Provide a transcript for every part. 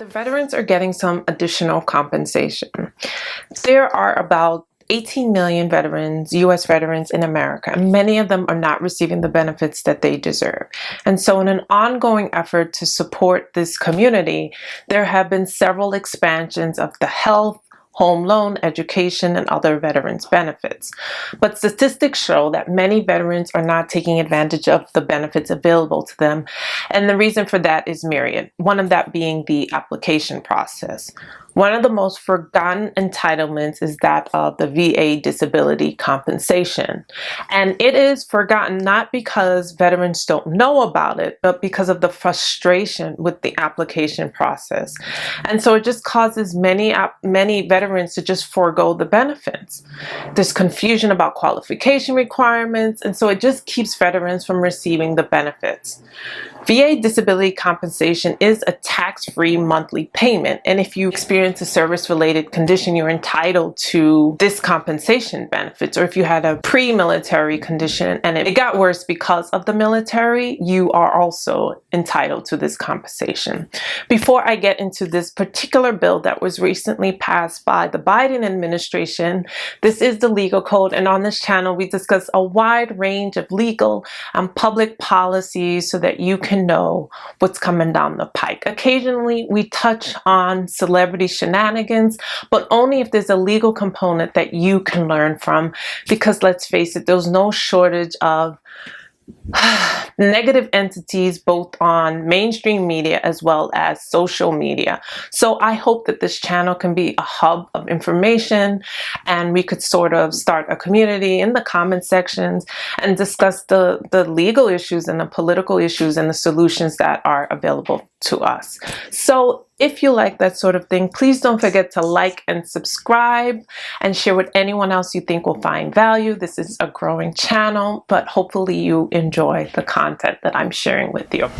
the veterans are getting some additional compensation. There are about 18 million veterans, U.S. veterans in America, and many of them are not receiving the benefits that they deserve. And so in an ongoing effort to support this community, there have been several expansions of the health, home loan, education, and other veterans benefits. But statistics show that many veterans are not taking advantage of the benefits available to them. And the reason for that is myriad, one of that being the application process. One of the most forgotten entitlements is that of the VA disability compensation. And it is forgotten not because veterans don't know about it, but because of the frustration with the application process. And so it just causes many veterans to just forego the benefits. There's confusion about qualification requirements, and so it just keeps veterans from receiving the benefits. VA disability compensation is a tax-free monthly payment, and if you experience a service-related condition, you're entitled to this compensation benefits. Or if you had a pre-military condition and it got worse because of the military, you are also entitled to this compensation. Before I get into this particular bill that was recently passed by the Biden administration, this is the legal code, and on this channel we discuss a wide range of legal and public policies so that you can know what's coming down the pike. Occasionally we touch on celebrity shenanigans, but only if there's a legal component that you can learn from, because let's face it, there's no shortage of negative entities both on mainstream media as well as social media. So I hope that this channel can be a hub of information, and we could sort of start a community in the comment sections and discuss the legal issues and the political issues and the solutions that are available to us. So if you like that sort of thing, please don't forget to like and subscribe and share with anyone else you think will find value. This is a growing channel, but hopefully you enjoy the content that I'm sharing with you.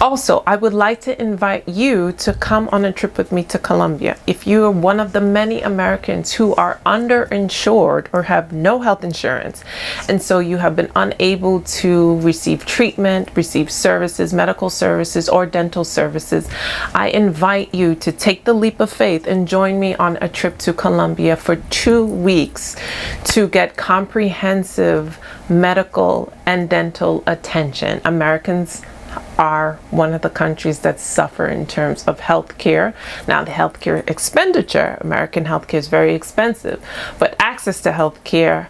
Also, I would like to invite you to come on a trip with me to Colombia. If you are one of the many Americans who are underinsured or have no health insurance, and so you have been unable to receive treatment, receive services, medical services, or dental services, I invite you to take the leap of faith and join me on a trip to Colombia for 2 weeks to get comprehensive medical and dental attention. Americans are one of the countries that suffer in terms of healthcare. Now, the healthcare expenditure, American healthcare is very expensive, but access to healthcare,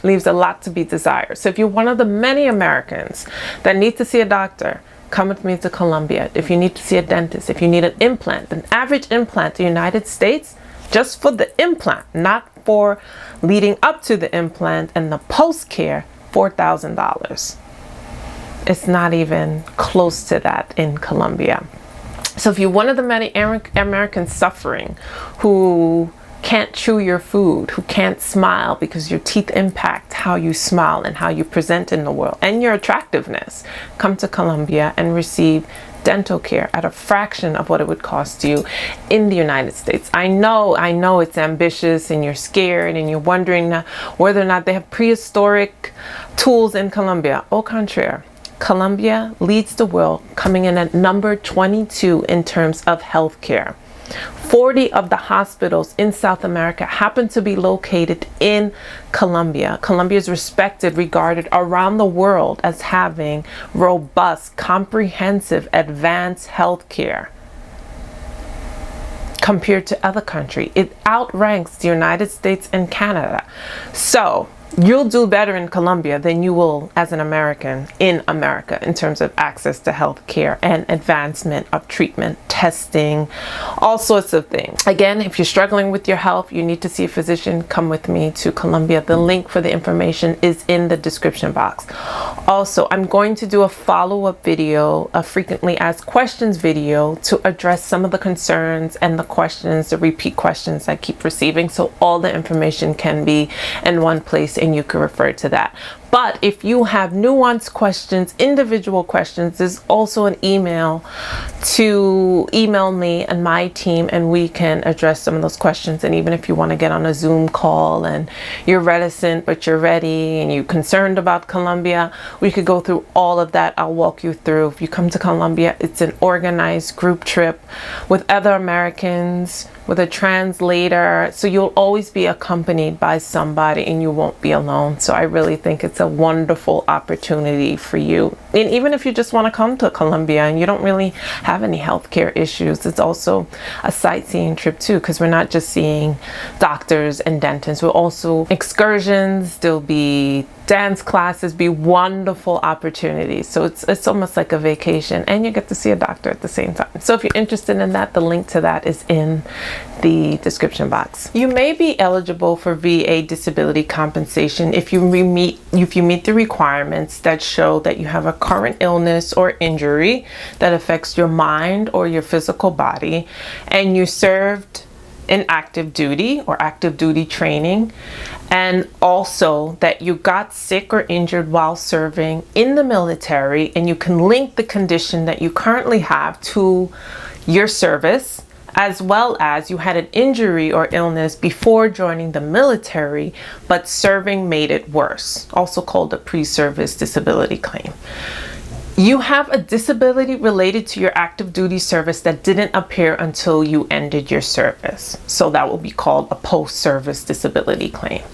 leaves a lot to be desired. So if you're one of the many Americans that need to see a doctor, come with me to Colombia. If you need to see a dentist, if you need an implant, an average implant in the United States, just for the implant, not for leading up to the implant and the post-care, $4,000. It's not even close to that in Colombia. So if you're one of the many Americans suffering who can't chew your food, who can't smile because your teeth impact how you smile and how you present in the world and your attractiveness, come to Colombia and receive dental care at a fraction of what it would cost you in the United States. I know it's ambitious and you're scared and you're wondering whether or not they have prehistoric tools in Colombia. Au contraire, Colombia leads the world, coming in at number 22 in terms of healthcare. 40 of the hospitals in South America happen to be located in Colombia. Colombia is respected, regarded around the world as having robust, comprehensive, advanced health care. Compared to other countries, it outranks the United States and Canada. So you'll do better in Colombia than you will as an American in America in terms of access to health care and advancement of treatment, testing, all sorts of things. Again, if you're struggling with your health, you need to see a physician, come with me to Colombia. The link for the information is in the description box. Also, I'm going to do a follow-up video, a frequently asked questions video, to address some of the concerns and the questions, the repeat questions I keep receiving, so all the information can be in one place and you can refer to that. But if you have nuanced questions, individual questions, there's also an email to email me and my team, and we can address some of those questions. And even if you want to get on a Zoom call and you're reticent but you're ready and you're concerned about Colombia, we could go through all of that. I'll walk you through. If you come to Colombia, it's an organized group trip with other Americans, with a translator, so you'll always be accompanied by somebody and you won't be alone. So I really think it's a wonderful opportunity for you. And even if you just want to come to Colombia and you don't really have any healthcare issues, it's also a sightseeing trip too, because we're not just seeing doctors and dentists, we're also excursions, there'll be dance classes, be wonderful opportunities. So it's almost like a vacation, and you get to see a doctor at the same time. So if you're interested in that, the link to that is in the description box. You may be eligible for VA disability compensation if you meet the requirements that show that you have a current illness or injury that affects your mind or your physical body, and you served in active duty or active duty training, and also that you got sick or injured while serving in the military, and you can link the condition that you currently have to your service, as well as you had an injury or illness before joining the military, but serving made it worse, also called a pre-service disability claim. You have a disability related to your active duty service that didn't appear until you ended your service. So that will be called a post-service disability claim.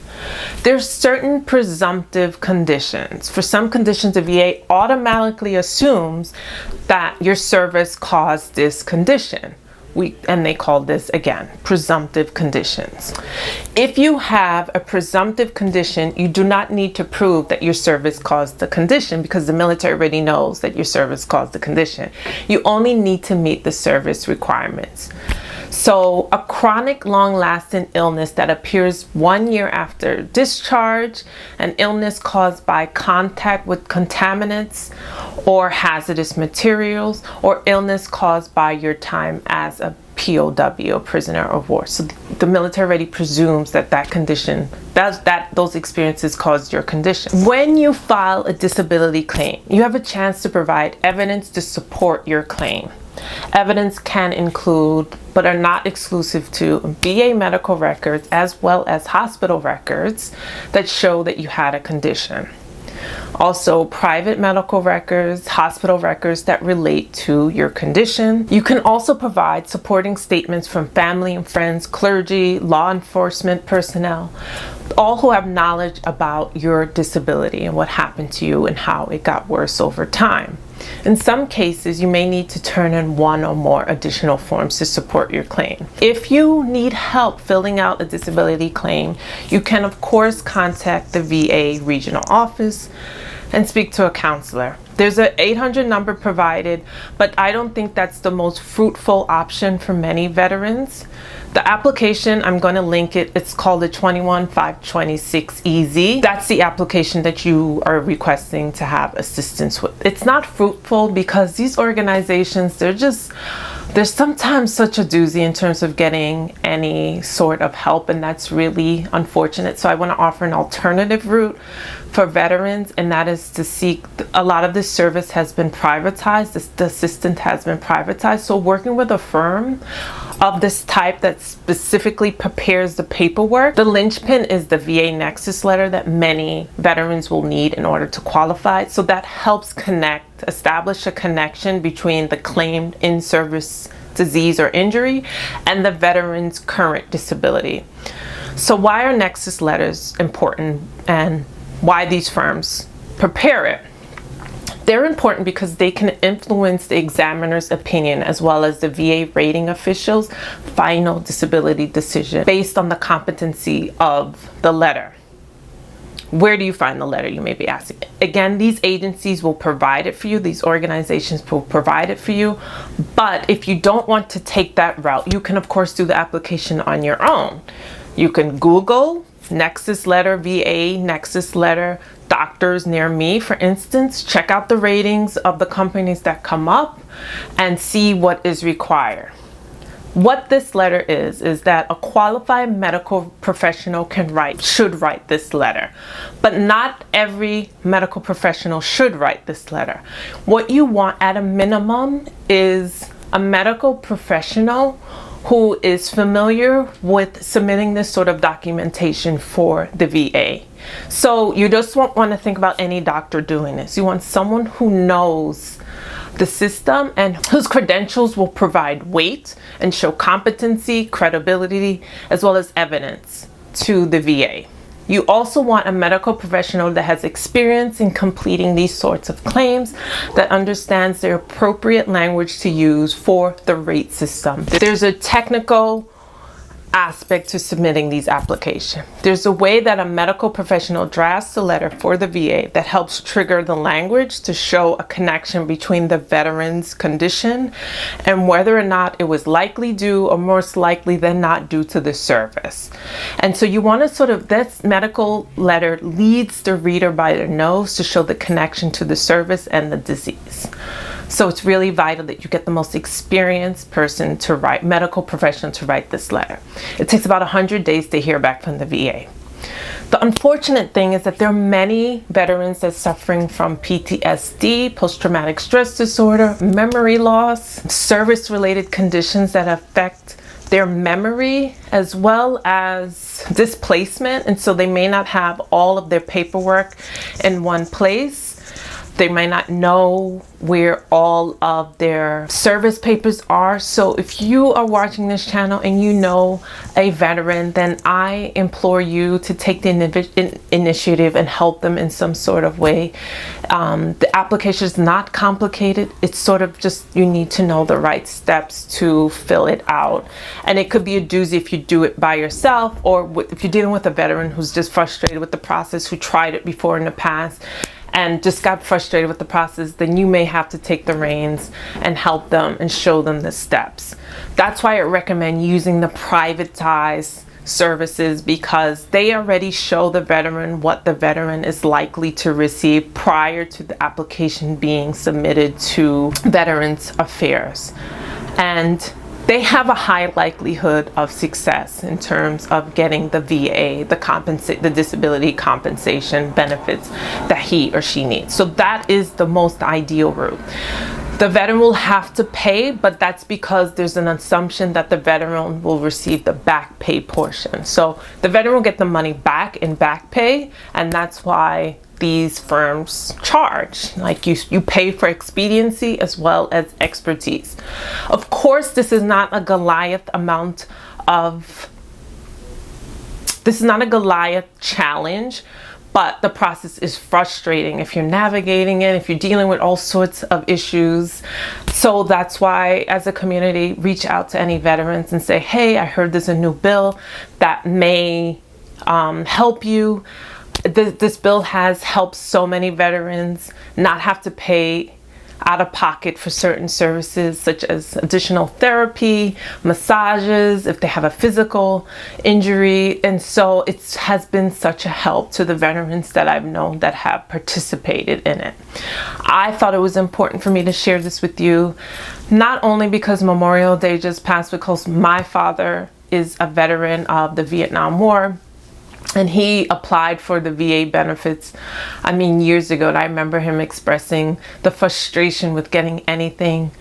There's certain presumptive conditions. For some conditions, the VA automatically assumes that your service caused this condition. And they call this, again, presumptive conditions. If you have a presumptive condition, you do not need to prove that your service caused the condition, because the military already knows that your service caused the condition. You only need to meet the service requirements. So a chronic long-lasting illness that appears 1 year after discharge, an illness caused by contact with contaminants or hazardous materials, or illness caused by your time as a POW, prisoner of war. So the military already presumes that condition, those experiences caused your condition. When you file a disability claim, you have a chance to provide evidence to support your claim. Evidence can include, but are not exclusive to, VA medical records as well as hospital records that show that you had a condition. Also, private medical records, hospital records that relate to your condition. You can also provide supporting statements from family and friends, clergy, law enforcement personnel, all who have knowledge about your disability and what happened to you and how it got worse over time. In some cases, you may need to turn in one or more additional forms to support your claim. If you need help filling out a disability claim, you can of course contact the VA regional office and speak to a counselor. There's an 800 number provided, but I don't think that's the most fruitful option for many veterans. The application, I'm going to link it. It's called the 21526EZ. That's the application that you are requesting to have assistance with. It's not fruitful because these organizations, there's sometimes such a doozy in terms of getting any sort of help, and that's really unfortunate. So I want to offer an alternative route for veterans, and that is to seek, a lot of this service has been privatized, the assistance has been privatized. So working with a firm of this type that specifically prepares the paperwork, the linchpin is the VA Nexus letter that many veterans will need in order to qualify. So that helps establish a connection between the claimed in-service disease or injury and the veteran's current disability. So why are Nexus letters important, and why these firms prepare it? They're important because they can influence the examiner's opinion as well as the VA rating official's final disability decision based on the competency of the letter. Where do you find the letter, you may be asking? Again, these agencies will provide it for you. These organizations will provide it for you. But if you don't want to take that route, you can of course do the application on your own. You can Google Nexus letter, VA Nexus letter, doctors near me, for instance. Check out the ratings of the companies that come up and see what is required. What this letter is that a qualified medical professional should write this letter, but not every medical professional should write this letter. What you want at a minimum is a medical professional who is familiar with submitting this sort of documentation for the VA. So you just won't want to think about any doctor doing this. You want someone who knows the system and whose credentials will provide weight and show competency, credibility, as well as evidence to the VA. You also want a medical professional that has experience in completing these sorts of claims, that understands the appropriate language to use for the rate system. There's a technical aspect to submitting these applications. There's a way that a medical professional drafts a letter for the VA that helps trigger the language to show a connection between the veteran's condition and whether or not it was likely due or most likely than not due to the service. And so you want to sort of, this medical letter leads the reader by their nose to show the connection to the service and the disease. So it's really vital that you get the most experienced person to write, medical professional to write this letter. It takes about 100 days to hear back from the VA. The unfortunate thing is that there are many veterans that are suffering from PTSD, post-traumatic stress disorder, memory loss, service-related conditions that affect their memory as well as displacement, and so they may not have all of their paperwork in one place. They might not know where all of their service papers are. So if you are watching this channel and you know a veteran, then I implore you to take the initiative and help them in some sort of way. The application is not complicated. It's sort of just, you need to know the right steps to fill it out. And it could be a doozy if you do it by yourself, or if you're dealing with a veteran who's just frustrated with the process, who tried it before in the past and just got frustrated with the process, then you may have to take the reins and help them and show them the steps. That's why I recommend using the privatized services, because they already show the veteran what the veteran is likely to receive prior to the application being submitted to Veterans Affairs. And they have a high likelihood of success in terms of getting the VA, the disability compensation benefits that he or she needs. So that is the most ideal route. The veteran will have to pay, but that's because there's an assumption that the veteran will receive the back pay portion. So the veteran will get the money back in back pay, and that's why these firms charge. Like you pay for expediency as well as expertise. Of course, this is not a Goliath challenge, but the process is frustrating if you're navigating it, if you're dealing with all sorts of issues. So that's why, as a community, reach out to any veterans and say, hey, I heard there's a new bill that may help you. This bill has helped so many veterans not have to pay out of pocket for certain services, such as additional therapy, massages, if they have a physical injury. And so it has been such a help to the veterans that I've known that have participated in it. I thought it was important for me to share this with you, not only because Memorial Day just passed, because my father is a veteran of the Vietnam War, and he applied for the VA benefits, years ago. And I remember him expressing the frustration with getting anything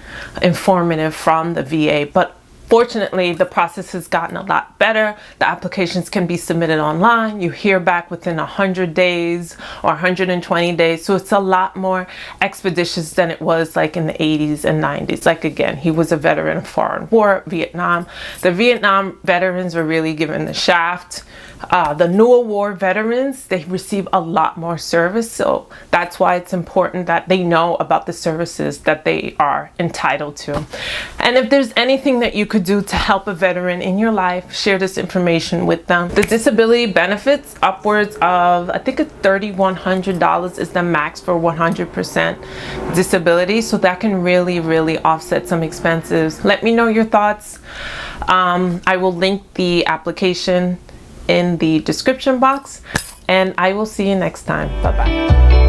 informative from the VA. But fortunately, the process has gotten a lot better. The applications can be submitted online. You hear back within 100 days or 120 days. So it's a lot more expeditious than it was like in the 80s and 90s. Like, again, he was a veteran of foreign war, Vietnam. The Vietnam veterans were really given the shaft. The newer war veterans, they receive a lot more service. So that's why it's important that they know about the services that they are entitled to. And if there's anything that you could do to help a veteran in your life, share this information with them. The disability benefits, upwards of, I think it's $3,100 is the max for 100% disability. So that can really, really offset some expenses. Let me know your thoughts. I will link the application in the description box, and I will see you next time. Bye-bye.